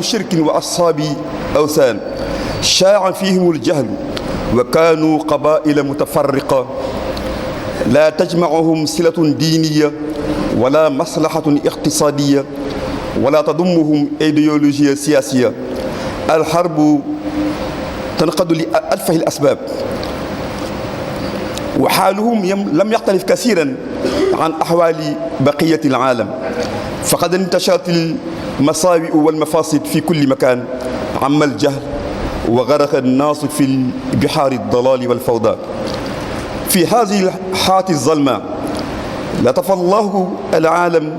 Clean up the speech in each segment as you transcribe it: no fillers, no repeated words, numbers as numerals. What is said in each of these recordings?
أهل شرك وأصحاب أوثان شاع فيهم الجهل وكانوا قبائل متفرقة لا تجمعهم صلة دينية ولا مصلحة اقتصادية ولا تضمهم إيديولوجيا سياسية. الحرب تنقض لأتفه الأسباب وحالهم لم يختلف كثيرا عن أحوال بقية العالم، فقد انتشرت المصائب والمفاسد في كل مكان، عم الجهل وغرق الناس في بحار الضلال والفوضى. في هذه الحالة الظلماء لطف الله العالم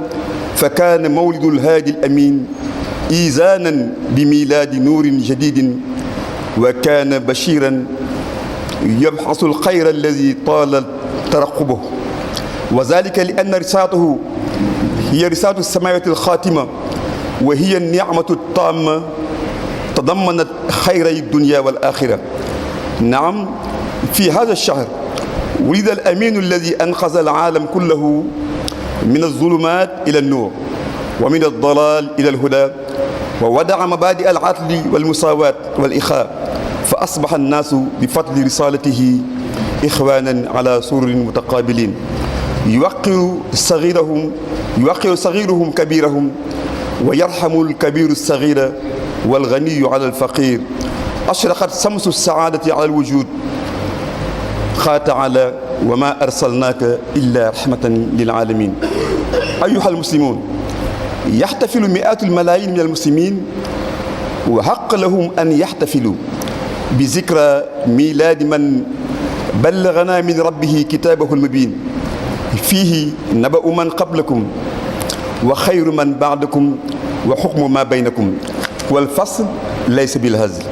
فكان مولد الهادي الأمين إيزانا بميلاد نور جديد، وكان بشيرا يبحث الخير الذي طال ترقبه، وذلك لأن رسالته هي رسالة السماوات الخاتمة، وهي النعمة التامة تضمنت خيري الدنيا والآخرة. نعم، في هذا الشهر ولد الأمين الذي أنقذ العالم كله من الظلمات إلى النور ومن الضلال إلى الهدى، ووضع مبادئ العدل والمساواة والإخاء، فأصبح الناس بفضل رسالته إخوانا على سرر متقابلين، يوقر صغيرهم كبيرهم، ويرحم الكبير الصغير والغني على الفقير. أشرقت شمس السعادة على الوجود، قال تعالى: وما أرسلناك إلا رحمة للعالمين. أيها المسلمون، يحتفل مئات الملايين من المسلمين وحق لهم أن يحتفلوا بذكرى ميلاد من بلغنا من ربه كتابه المبين، فيه نبأ من قبلكم وخير من بعدكم وحكم ما بينكم، والفصل ليس بالهزل.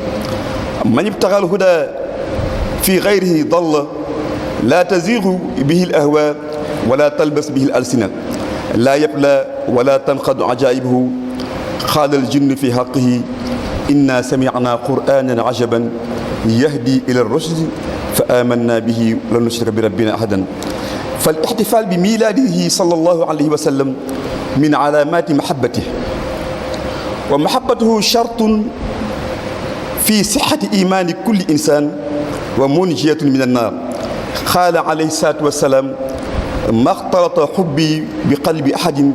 من ابتغى الهدى في غيره ضل، لا تزيغ به الأهواء ولا تلبس به الألسنة، لا يبلى ولا تنقض عجائبه. قال الجن في حقه: إنا سمعنا قرآنا عجبا يهدي إلى الرشد فآمنا به ولن نشرك بربنا أحدا. فالاحتفال بميلاده صلى الله عليه وسلم من علامات محبته، ومحبته شرط في صحة إيمان كل إنسان ومنجية من النار. قال عليه الصلاة والسلام: ما اختلط حبي بقلب أحد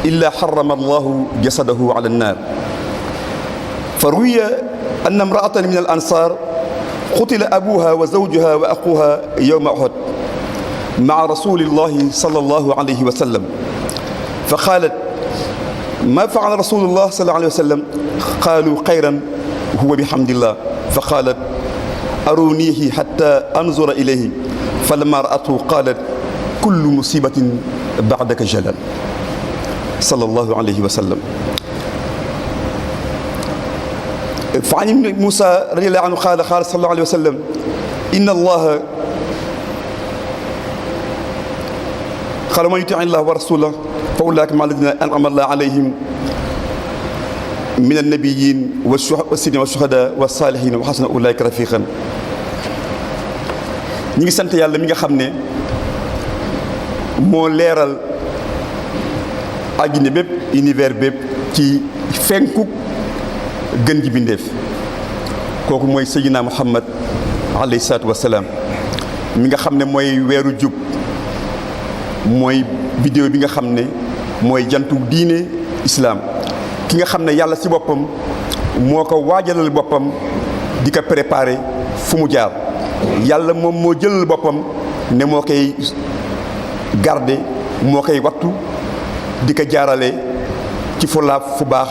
إلا حرم الله جسده على النار. فروي أن امرأة من الأنصار قتل أبوها وزوجها وأخوها يوم أحد مع رسول الله صلى الله عليه وسلم، فقالت: ما فعل رسول الله صلى الله عليه وسلم؟ قالوا: خيرا هو بحمد الله. فقالت: أرونيه حتى أنظر إليه. فلما رأته قالت: كل مصيبة بعدك جلل، صلى الله عليه وسلم. فعن موسى رضي الله عنه قال صلى الله عليه وسلم: إن الله قال: من يطع الله ورسوله فأولئك مع الذين أنعم الله عليهم من النبيين والصديقين والشهداء والصالحين وحسن أولئك رفيقا. ñi ngi sant yàlla mi nga xam ne moo leeral àddina bépp, univers bépp ci fenku gën ji bindeef, kooku mooy Seydina Muhammad alayhi salaatu wassalaam, mi nga xam ne mooy weeru jub, mooy bidéo bi nga xam ne mooy jantu diine islaam, ki nga xam ne yàlla ci boppam moo ko waajalal boppam di ko préparé fu mu jaar. yàlla moom moo jëlal boppam ne moo koy garde, moo koy wattu, di ko jaarale ci fu laab fu baax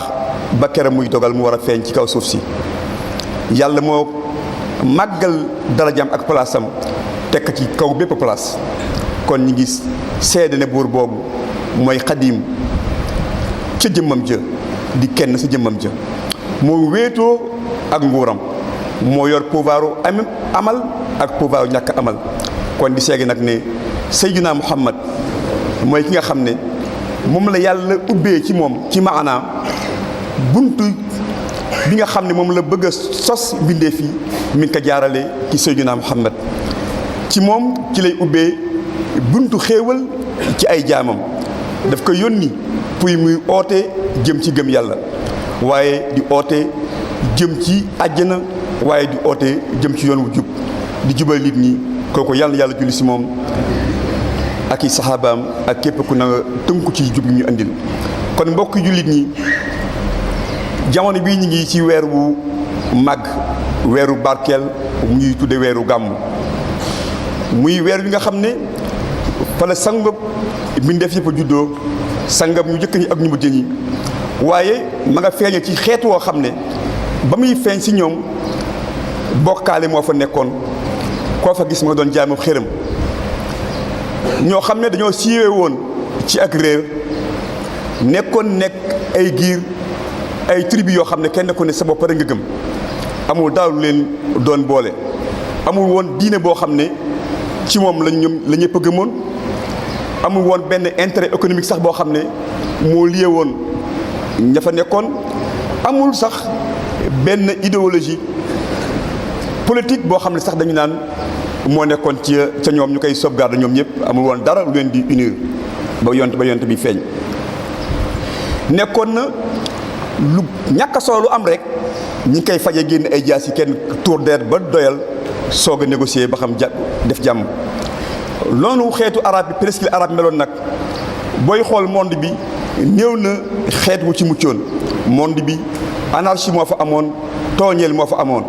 ba kere muy dogal mu war a feeñ ci kaw suuf si. yàlla moo màggal darajaam ak palaasam tekk ci kaw bépp place. kon ñi ngi seede ne buur boobu mooy xadiim ca jëmmam ja, di kenn sa jëmmam ja, moo wéetoo ak nguuram, moo yor pouvoiru amal ak pouvoiru ñàkk amal. kon di seegi nag ne Seydina Muhammad mooy ki nga xam ne moom la yàlla ubbee ci moom ci maanaam buntu bi nga xam ne moom la bëgg a sos mbindeef yi, mi ngi ko jaarale ci Seydina Muhammad. ci moom ci lay ubbee buntu xéewal ci ay jaamam, daf ko yónni puy muy oote jëm ci gëm yàlla, waaye di oote jëm ci àjjana waaye di oote jëm ci yoon wu jub di jubal nit ñi kooku yàlla na yàlla julli si moom ak i saxaabaam ak képp ku na tënku ci jub ñu andil. kon mbokki jullit ñi jamono bii ñu ngi ci weer wu màgg weeru barkeel ñuy tudde weeru gàmm muy weer wi nga xam ne fa la sangab mbindeef yëpp a juddoo sangab ñu jëkk ñi ak ñu mujj ñi waaye ma nga feeñe ci xeet woo xam ne ba muy feeñ si ñoom bokkaale moo fa nekkoon koo fa gis ma nga doon jaamu xërëm ñoo xam ne dañoo siiwee woon ci ak réer nekkoon ay giir ay tribu yoo xam ne kenn ku ne sa bopp rek nga gëm amul dara lu leen doon boole amul woon diine boo xam ne ci moom la ñëpp a gëmoon amul woon benn intérêt économique sax boo xam ne moo lié woon ña fa nekkoon amul sax benn idéologie politique boo xam ne sax dañu naan moo nekkoon ca ñoom ñu koy sauvegarde ñoom ñëpp amul woon dara lu leen di unir ba yont bi feeñ nekkoon na lu ñàkk a solo lu am rek ñi ngi koy faje génn ay jaas yi kenn tour deet ba doyal soog a négocier ba xam def jàmm loolu xeetu arabe bi presque arabe meloon nag booy xool monde bi néew na xeet wu ci muccoon monde bi anarchie moo fa amoon tooñeel moo fa amoon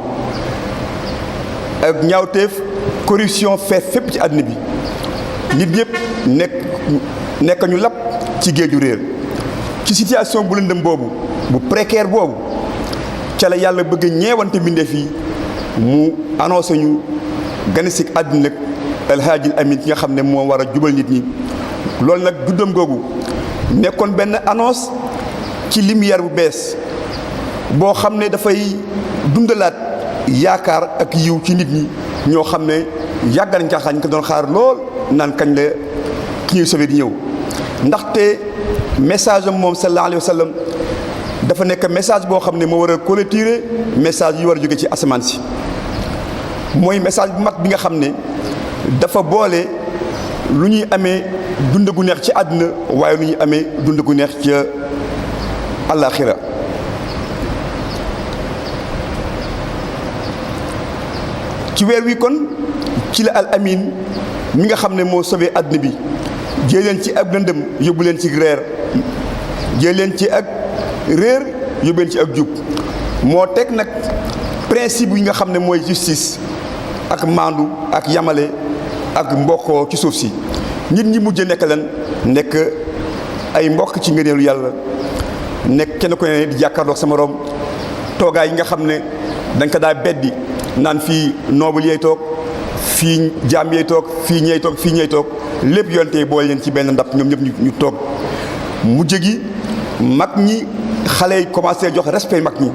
ak ñaawteef corruption fees fépp ci àddina bi nit ñëpp nekk ñu lap ci géeju réer ci situation bu lëndëm boobu bu précaire boobu ca la yàlla bëgg ñeewante mbindeef yi mu annoncé ñu ganisik àddina alhaajil amin ki nga xam ne moo war a jubal nit ñi loolu nag juddam googu nekkoon benn annonce ci lumière bu bees boo xam ne dafay dundalaat yaakaar ak yiw ci nit ñi ñoo xam ne yàgg nañ caaxaan ñu ko doon xaar lool naan kañ la ki ñuy sauvé di ñëw ndaxte message am moom sallallahu alayhi wa sallam dafa nekk message boo xam ne moo war a clôturer message yi war a jóge ci asamaan si mooy message bu mat bi nga xam ne dafa boole lu ñuy amee dund gu neex ci àdduna waaye lu ñuy amee dund gu neex ca àllaaxira ci weer wi kon ci la al amin mi nga xam ne moo sauvé àdduna bi jël leen ci ak lëndëm yóbbu leen ci réer jël leen ci ak réer yóbbu leen ci ak jub moo teg nag principe yi nga xam ne mooy justice ak maandu ak yamale ak mbokkoo ci suuf si nit ñi mujj nekk leen nekk ay mbokk ci ngëneelu yàlla nekk kenn ku ne di jàkkaarloog sa morom toogaay yi nga xam ne dañ ko daa beddi naan fii noobul yey toog fii jaam yey toog fii ñey toog fii ñey toog lépp yonte boole leen ci benn ndab ñoom ñëpp ñu toog mujj gi mag ñi xale yi commencé jox respect mag ñi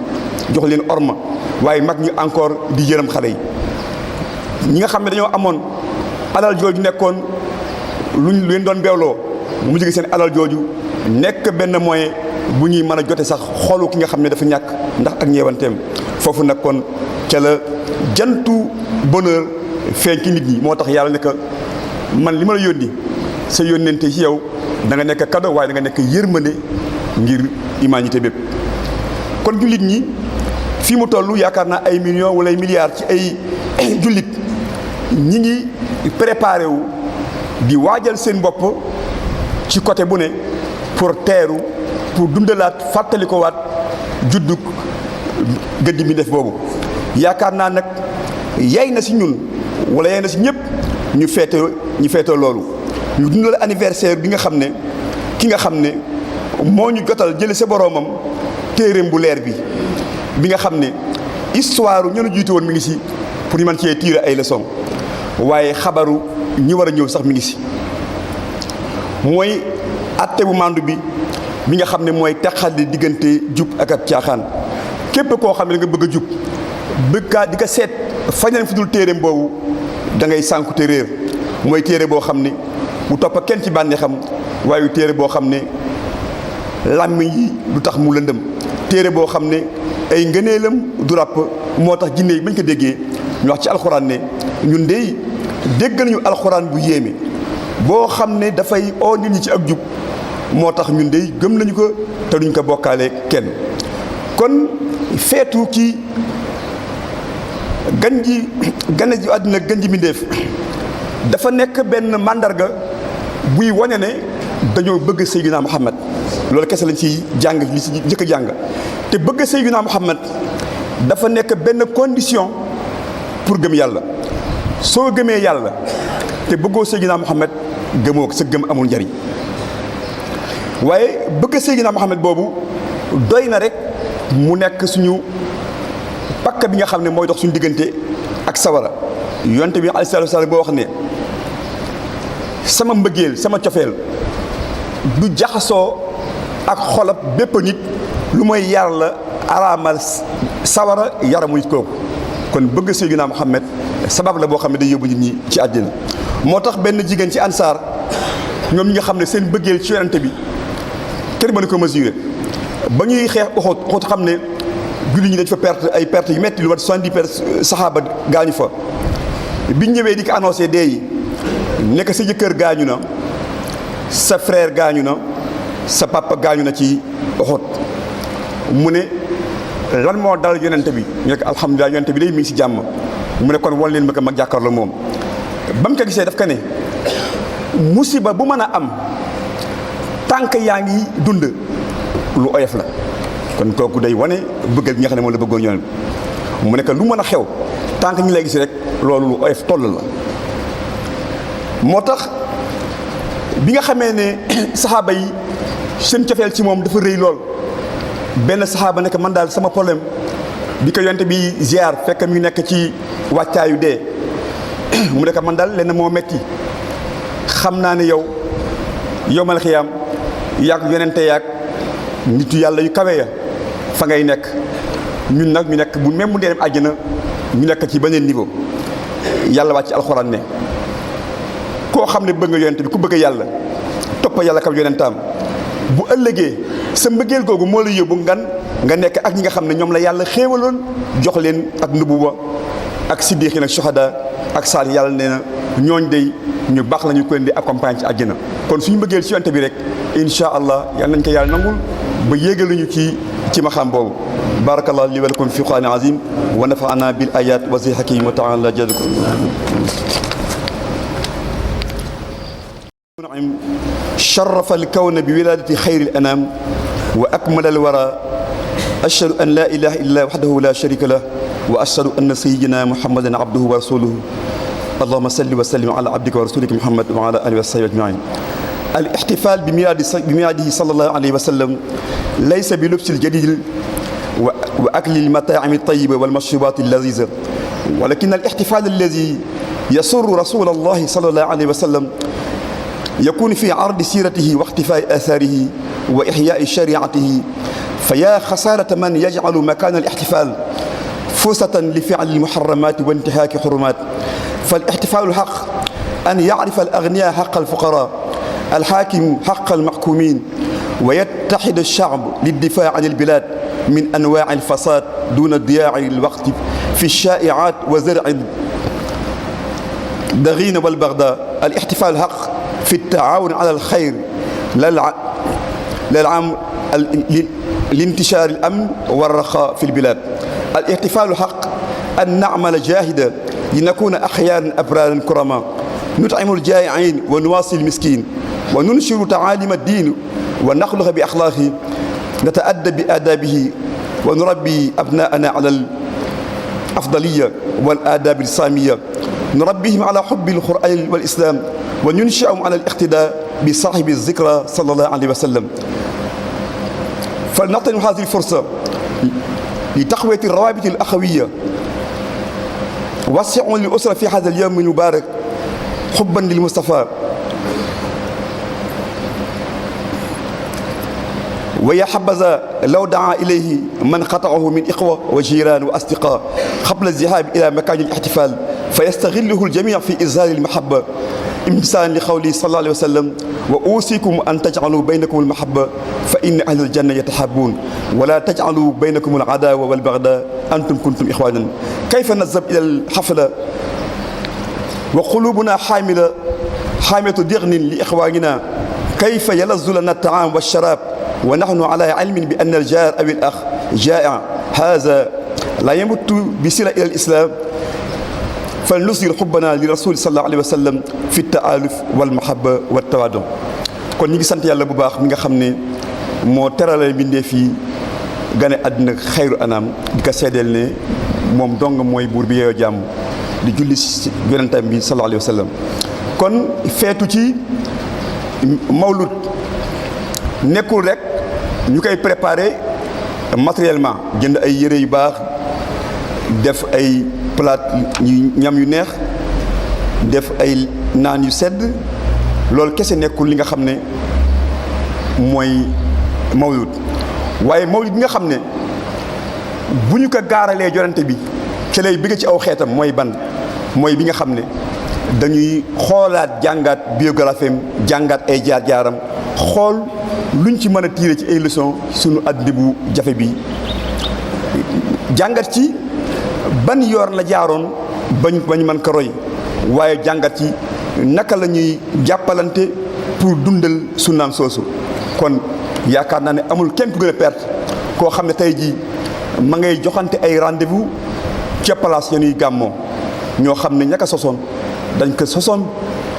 jox leen orma waaye mag ñi encore di yërëm xale yi ñi nga xam ne dañoo amoon alal jooju nekkoon luñ leen doon beewloo mu mujj gi seen alal jooju nekk benn moyen bu ñuy mën a jote sax xoolu ki nga xam ne dafa ñàkk ndax ak ñeewanteem foofu nag kon ca la jantu bonheur feeñ ci nit ñi moo tax yàlla nekk man li ma la yónni sa yónnente ci yow da nga nekk cadeau waaye da nga nekk yërmande ngir humanité bépp kon jullit ñi fii mu toll yaakaar naa ay millions wala ay milliards ci ay jullit ñi ngi préparé wu di waajal seen bopp ci côté bu ne pour teeru pour dundalaat fàttali ko waat juddug gëdd mi def boobu yaakaar naa nag yay na si ñun wala yay na si ñëpp ñu feetoo loolu ñu dundal anniversaire bi nga xam ne ki nga xam ne moo ñu jotal jële sa boroomam téereem bu leer bi nga xam ne histoire ñenu jiitu woon mi ngi si pour ñu mën cee tirer ay leçons waaye xabaru ñi war a ñëw sax mi ngi si mooy atte bu mandu bi nga xam ne mooy teqale diggante jub ak ab caaxaan képp koo xam ne da nga bëgg a jub bëgg di ko seet fañan fi dul téereem boobu da ngay sànku te réer mooy téere boo xam ne bu toppa kenn ci bànneexam waaye téere boo xam ne làmmiñ yi du tax mu lëndëm téere boo xam ne ay ngëneelam du ràpp moo tax jinne yi bañ ko déggee ñu wax ci alxuraan ne ñun dey dégg nañu alxuraan bu yéeme boo xam ne dafay nit ñi ci ak jub moo tax ñun dey gëm nañu ko te duñ ko bokkaale kenn kon feetu ki gane ji àdduna gën ji mbindéef dafa nekk benn màndarga buy wane ne dañoo bëgg Seydina Muhammad. loolu kese lañ ci jàng li ci njëkk a jàng te bëgg Seydina Muhammad dafa nekk benn condition pour gëm yàlla. soo gëmee yàlla te bëggoo Seydina Muhammad gëmoo sa gëm amul njariñ. waaye bëgg Seydina Muhammad boobu doy na rek mu nekk suñu pakk bi nga xam ne mooy dox suñu diggante ak sawara. yonte bi alayhi salaatu wa salaam boo wax ne sama mbëggeel sama cofeel du jaxasoo ak xolab bépp nit lu mooy yar la araamal sawara yaramu nit kooku. kon bëgg Seydina Muhammad sabab la boo xam ne day yóbbu nit ñi ci àddina. moo tax benn jigéen ci ansaar ñoom ñi nga xam ne seen bëggeel ci yonente bi kenn mënu ko mesurer ba ñuy xeex Uhud xam ne julli ñi dañ fa perte yu metti lu wat 70 saxaaba gaañu fa. biñ ñëwee di ko annoncé dee yi nekk sa jëkkër gaañu na, sa frère gaañu na, sa papa gaañu na ci Uhud. mu ne lan moo dal yonente bi ñu ne ko alhamdulilah yonente bi day mi ngi si jàmm. mu ne kon wan leen ma ko mag jàkkaarloo moom. ba mu ko gisee daf ko ne musiba bu mën a am tànk yaa ngi dund lu oyof la. kon kooku day wane bëggal bi nga xam ne moom la bëggoon ñoom mu ne que lu mën a xew tànk ñi lay gis rek loolu lu oyof toll la. moo tax bi nga xamee ne saxaaba yi seen cofeel ci moom dafa rëy lool benn saxaaba ne que man daal sama problème bi ko yonte bi ziar fekk mi nekk ci wàccaayu dee mu ne que man daal lenn moo metti xam naa ne yow yowmal xiyaam yàgg yonente yàgg nitu yàlla yu kawe ya fa ngay nekk ñun nag ñu nekk bu même bu dee dem àjjana ñu nekk ci beneen niveau. yàlla wàcc alxuraan ne koo xam ne bëgg nga yonente bi ku bëgg yàlla topp yàlla kam yonentaam bu ëllëgee sa mbëggeel googu moo la yóbbu nga nekk ak ñi nga xam ne ñoom la yàlla xéewaloon jox leen ak nubuwa ak siddiqin ak shuhada ak saali yàlla nee na ñooñ day ñu baax la ñu ko leen di accompagne ci àjjana. kon suñu mbëggeel ci yonente bi rek incha allah yal nañ ko yàlla nangul ba yéegaluñu ci maxam boobu. barakallahu li wa lakum fi qur'anin azim wa nafa'ana bil ayat wa zikri hakim wa ta'ala jazakum. شرف الكون بولادة خير الأنام وأكمل الورى أشهد أن لا إله إلا الله وحده لا شريك له وأشهد أن سيدنا محمدا عبده ورسوله اللهم صل وسلم على عبدك ورسولك محمد وعلى آله وصحبه أجمعين. الاحتفال بميلاده صلى الله عليه وسلم ليس بلبس الجديد وأكل المطاعم الطيبة والمشروبات اللذيذة، ولكن الاحتفال الذي يسر رسول الله صلى الله عليه وسلم يكون في عرض سيرته واختفاء آثاره وإحياء شريعته. فيا خسارة من يجعل مكان الاحتفال فرصة لفعل المحرمات وانتهاك حرمات. فالاحتفال الحق أن يعرف الأغنياء حق الفقراء، الحاكم حق المحكومين، ويتحد الشعب للدفاع عن البلاد من أنواع الفساد دون ضياع الوقت في الشائعات وزرع الضغين والبغضاء. الاحتفال الحق في التعاون على الخير للعام لانتشار الأمن والرخاء في البلاد. الاحتفال الحق أن نعمل جاهدا لنكون أخيارا أبرارا كرما، نطعم الجائعين ونواصي المسكين وننشر تعاليم الدين ونخلق بأخلاقه، نتأدب بآدابه ونربي أبناءنا على الأفضلية والآداب السامية، نربيهم على حب القرآن والإسلام وننشئهم على الاقتداء بصاحب الذكرى صلى الله عليه وسلم. فلنغتنم هذه الفرصة لتقوية الروابط الأخوية وسعوا للأسرة في هذا اليوم المبارك حبا للمصطفى. ويا حبذا لو دعا إليه من قطعه من إخوة وجيران وأصدقاء قبل الذهاب إلى مكان الاحتفال فيستغله الجميع في إظهار المحبة امتثالا لقوله صلى الله عليه وسلم وأوصيكم أن تجعلوا بينكم المحبة فإن أهل الجنة يتحابون ولا تجعلوا بينكم العداوة والبغضاء أنتم كنتم إخوانا. كيف نذهب إلى الحفلة وقلوبنا حاملة ضغن لإخواننا؟ كيف يلذ لنا الطعام والشراب ونحن على علم بأن الجار أو الأخ jaa'a haza la yamutu bi sila ila al islam fal nusir xubbana li rasul sallallahu alayhi wa sallam fi taaluf wal mahabba wa tawadum. kon ñi ngi sant yàlla bu baax mi nga xam ne moo terale bindee fii gane àddina xayru anam di ko seedeel ne moom dong mooy buur bi yeeyoo jàmm di julli si yonentam bi sallallahu alayhi wa sallam. kon feetu ci mawlud nekkul rek ñu koy préparer matériellement jënd ay yére yu baax def ay plat ñam yu neex def ay naan yu sedd loolu kese nekkul li nga xam ne mooy mawlud. waaye mawlud bi nga xam ne bu ñu ko gaaralee jonante bi ci lay bëgg ci aw xeetam mooy ban mooy bi nga xam ne dañuy xoolaat jàngaat biographie am jàngaat ay jaar-jaaram xool luñ ci mën a tiire ci ay leçon suñu àddina bu jafe bi jàngat ci ban yoon la jaaroon bañ mën ko roy waaye jàngat ci naka la ñuy jàppalante pour dundal sunnaam soosu. kon yaakaar naa ne amul kenn ku gën a perte koo xam ne tey jii ma ngay joxante ay rendez-vous ca place ya ñuy gàmmoo ñoo xam ne ñaka sosoon dañ ko sosoon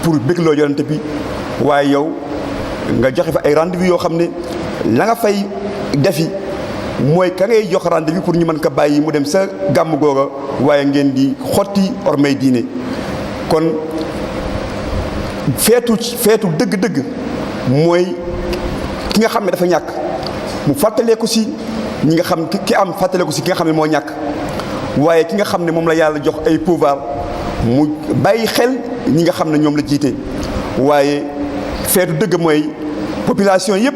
pour bégloo yonente bi waaye yow nga joxe fa ay rendez-vous yoo xam ne la nga fay defi mooy ka ngay jox rendez-vous pour ñu mën ko bàyyi mu dem sa gàmm googa waaye ngeen di xotti ormay diine. kon feetu dëgg-dëgg mooy ki nga xam ne dafa ñàkk mu fàttaleeku si ñi nga xam ki am fàttaleeku si ki nga xam ne moo ñàkk waaye ki nga xam ne moom la yàlla jox ay pouvoir mu bàyyi xel ñi nga xam ne ñoom la jiite. waaye feetu dëgg mooy population yëpp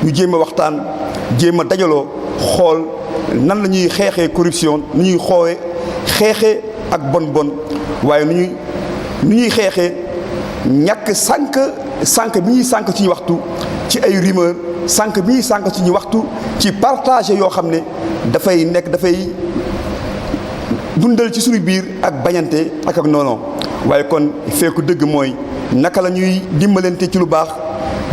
ñu jéem a waxtaan jéem a dajaloo xool nan la ñuy xeexee corruption nu ñuy xeexee ak bon waaye nu ñuy xeexee ñàkk sànq bi ñuy sànq ci waxtu ci ay rumeur sànq bi ñuy sànq ci ñu waxtu ci partage yoo xam ne dafay dundal ci suñu biir ak bañante ak noonu. waaye kon fekku dëgg mooy naka la ñuy dimbalante ci lu baax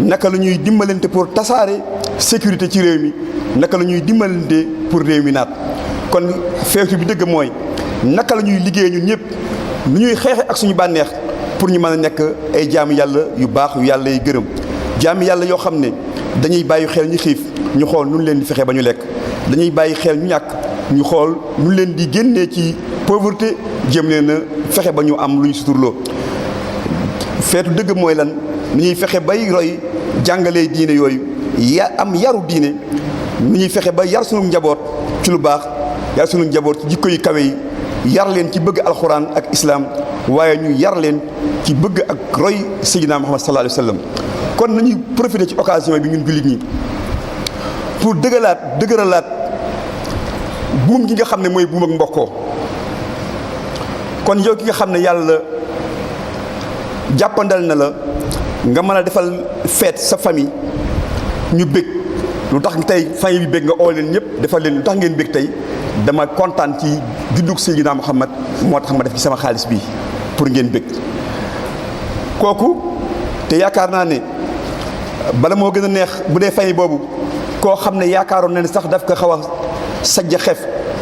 naka la ñuy dimbalante pour tasaare sécurité ci réew mi naka la ñuy dimbalante pour réew mi naat. kon feetu bi dëgg mooy naka la ñuy liggéey ñun ñëpp nu ñuy xeexe ak suñu bànneex pour ñu mën a nekk ay jaamu yàlla yu baax yu yàlla yi gërëm jaamu yàlla yoo xam ne dañuy bàyyi xel ñu xiif ñu xool nu leen di fexe ba ñu lekk dañuy bàyyi xel ñu ñàkk ñu xool nu leen di génnee ci pauvreté jëm leen a fexe ba ñu am lu ñu suturloo. feetu dëgg mooy lan nu ñuy fexe bay roy jàngalee diine yooyu am yaru diine nu ñuy fexe ba yar sunu njaboot ci lu baax yar sunu njaboot ci jikko yu kawe yi yar leen ci bëgg alxuraan ak islaam waaye ñu yar leen ci bëgg ak roy Seydina Muhammad sallallahu alayhi wa sallam. kon nañuy profité ci occasion bi ñun jullit ñi pour dëgëralaat buum gi nga xam ne mooy buum ak mbokkoo. kon yow ki nga xam ne yàlla jàppandal na la nga mën a defal feet sa famille ñu bég lu tax tey famille bi bég nga oo leen ñëpp defal leen lu tax ngeen bég tey dama kontaan ci juddug Seydina Muhammad moo tax ma def ci sama xaalis bi pour ngeen bég kooku. te yaakaar naa ne bala moo gën a neex bu dee famille boobu koo xam ne yaakaaroon na ne sax daf ko xaw a sajja xef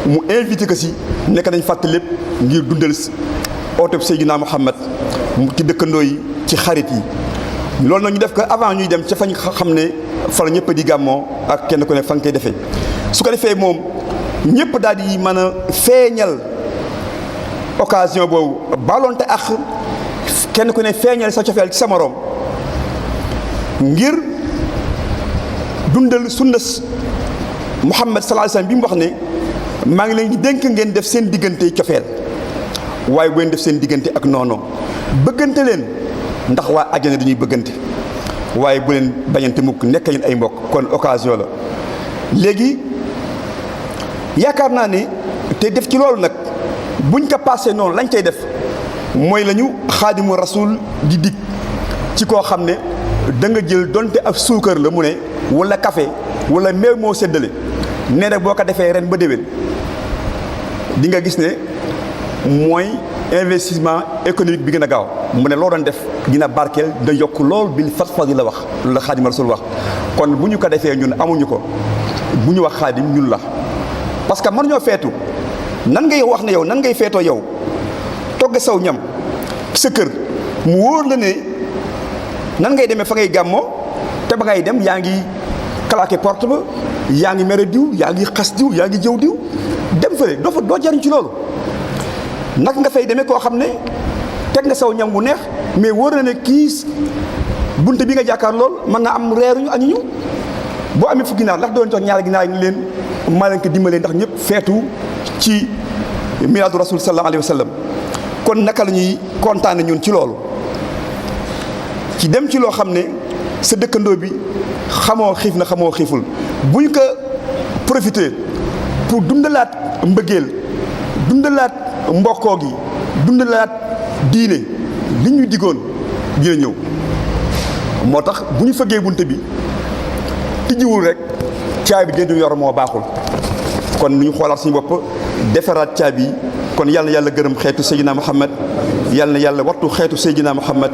mu invité ko si nekk nañ fàtte lépp ngir dundal ooteb Seydina Muhammad ci dëkkandoo yi ci xarit yi. loolu nag ñu def ko avant ñuy dem ca fañ xam ne fa la ñëpp di gàmmoo ak kenn ku ne fa nga koy defee su ko defee moom ñëpp daal di mën a feeñal occasion boobu baalonte ak kenn ku ne feeñal sa cofeel ci sa moroom ngir dundal sunna Muhammad sallallahu alayhi wasallam bi mu wax ne maa ngi leen di dénk ngeen def seen diggante cofeel waaye bu leen def seen diggante ak noonoo bëggante leen ndax waa àjjana dañuy bëggante waaye bu leen bañante mukk nekk leen ay mbokk. kon occasion la léegi yaakaar naa ne te def ci loolu nag buñ ko passé noonu lañ cay def mooy la ñu xaadimu rasul di dig ci koo xam ne da nga jël donte ab suukar la mu ne wala café wala meew moo séddale nee na boo ko defee ren ba déwén di nga gis ne mooy investissement économique bi gën a gaaw mu ne loo doon def dina barkeel dina yokk lool bil fat-fat yi la wax loolu la xaadimu rasul wax. kon bu ñu ko defee ñun amuñu ko bu ñu wax xaadim ñun la parce que mën ñoo feetu nan ngay wax ne yow nan ngay feetoo yow togg saw ñam sa kër mu wóor la ne nan ngay demee fa ngay gàmmoo te ba ngay dem yaa ngi claqué porte ba yaa ngi mere diw yaa ngi xas diw yaa ngi jëw diw dem fële doo jariñ ci loolu. nag nga fay demee koo xam ne teg nga saw ñam bu neex mais wóor na ne kii bunte bi nga jàkkaar lool mën nga am reeruñu añuñu boo amee fukki ginaar ndax doon jox ñaari ginaar yi ni leen maa leen ko dimbalee ndax ñëpp feetu ci milaadu rasul sallallahu alayhi wa sallam. kon naka la ñuy kontaane ñun ci loolu ci dem ci loo xam ne sa dëkkandoo bi xamoo xiif na xamoo xiiful buñ ko profité pour dundalaat mbëggeel dundalaat mbokkoo gi dundalaat diine li ñu diggoon dina ñëw. moo tax bu ñu fëggee bunte bi tijjiwul rek caabi bi gën yor moo baaxul kon nu ñu xoolaat suñu bopp defaraat caabi yi. kon yàlla na yàlla gërëm xeetu Seydina Muhammad yàlla na yàlla wattu xeetu Seydina Muhammad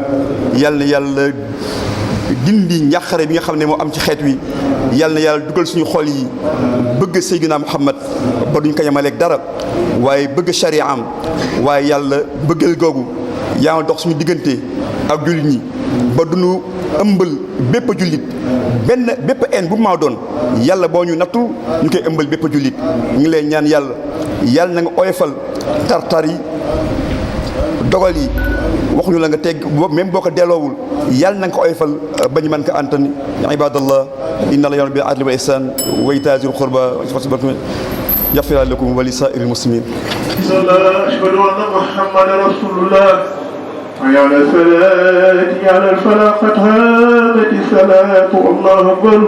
yàlla na yàlla dindi njàqare bi nga xam ne moo am ci xeet wi yàlla na yàlla dugal suñu xol yi bëgg Seydina Muhammad ba duñ ko yemaleeg dara waaye bëgg sharia am waaye yàlla bëggal googu yaa dox suñu diggante ak jullit ñi ba duñu ëmbal bépp jullit bépp en bu maa doon yàlla boo ñu nattu ñu koy ëmbal bépp jullit ñu ngi lay ñaan yàlla na nga oyofal tartar yi dogal yi waxuñu la nga tegg même boo ko delloowul yàlla na nga ko oyofal ba ñu mën ko antani ibadallah inna la yawma bil adli wal ihsan wa ita'i zil qurba yaghfir lakum wa li sa'iril muslimin ashhadu anna muhammadan rasulullah على الفلاح على الفلاح قد هامت الصلاة والله أكبر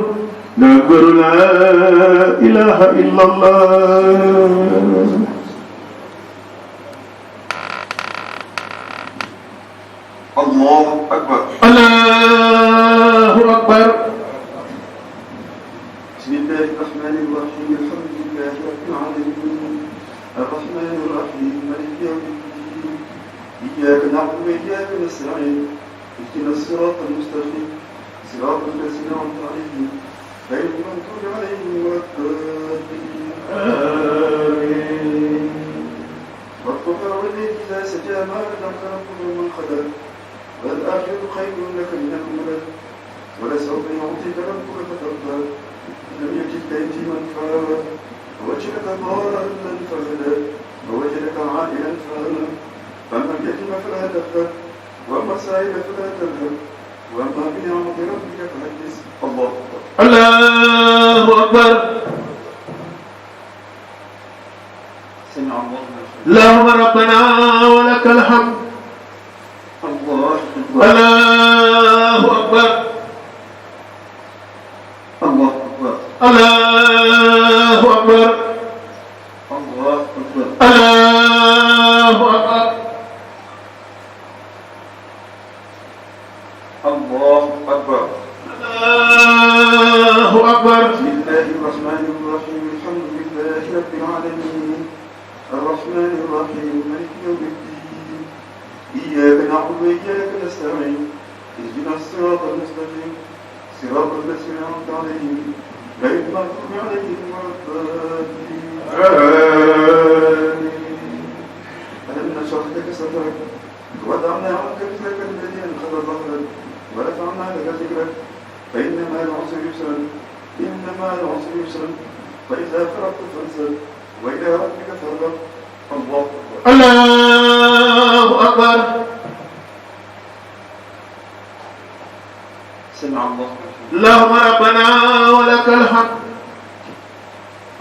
لا أكبر لا إله إلا الله الله أكبر الله أكبر بسم الله الرحمن الرحيم الحمد لله رب العالمين الرحمن الرحيم مالك يوم الدين إياك نعبد وإياك نستعين اهدنا الصراط المستقيم صراط الذين أنعمت عليهم غير المغضوب عليهم ولا الضالين آمين والضحى والليل إذا سجى ما ودعك ربك من قدر والآخرة خير لك من الأولى ولسوف يعطيك ربك فترضى لم يجدك يتيما فآوى ووجدك ضالا فهدى ووجدك عائلا فأغنى فأما اليتيم فلا تقهر وأما السائل فلا تنهر وأما بنعمة ربك فحدث الله أكبر الله أكبر سمع الله اللهم ربنا ولك الحمد الله أكبر الله أكبر الله أكبر الله أكبر الله أكبر الله أكبر الله أكبر الله أكبر بسم الله الرحمن الرحيم الحمد لله رب العالمين الرحمن الرحيم مالك يوم الدين إياك نعبد وإياك نستعين اهدنا الصراط المستقيم صراط الذين أنعمت عليهم غير المغضوب عليهم ولا الضالين ألم نشرح لك صدرك ووضعنا عنك وزرك الذي أنقض ظهرك ورفعنا لك ذكرك فإن مع العسر يسرا إن مع العسر يسرا فإذا فرغت فانصب وإلى ربك فارغب الله أكبر الله أكبر سمع الله اللهم ربنا ولك الحمد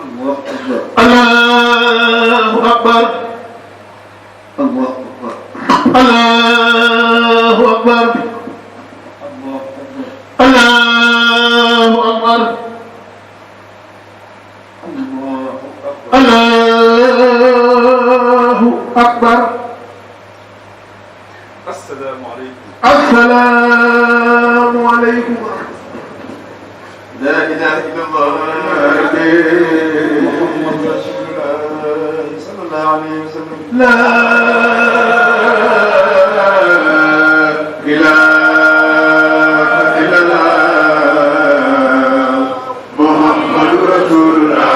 الله أكبر الله أكبر الله أكبر الله أكبر الله أكبر الله أكبر السلام عليكم السلام عليكم لا إله إلا الله محمد رسول الله صلى الله عليه وسلم لا إله إلا الله محمد رسول الله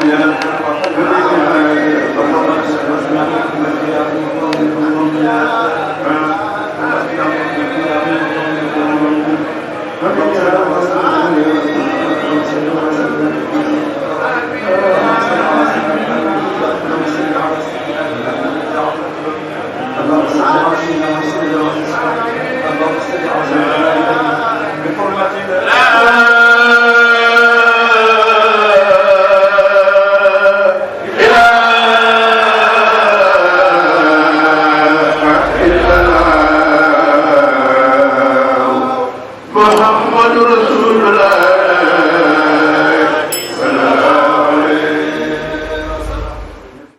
ñaanal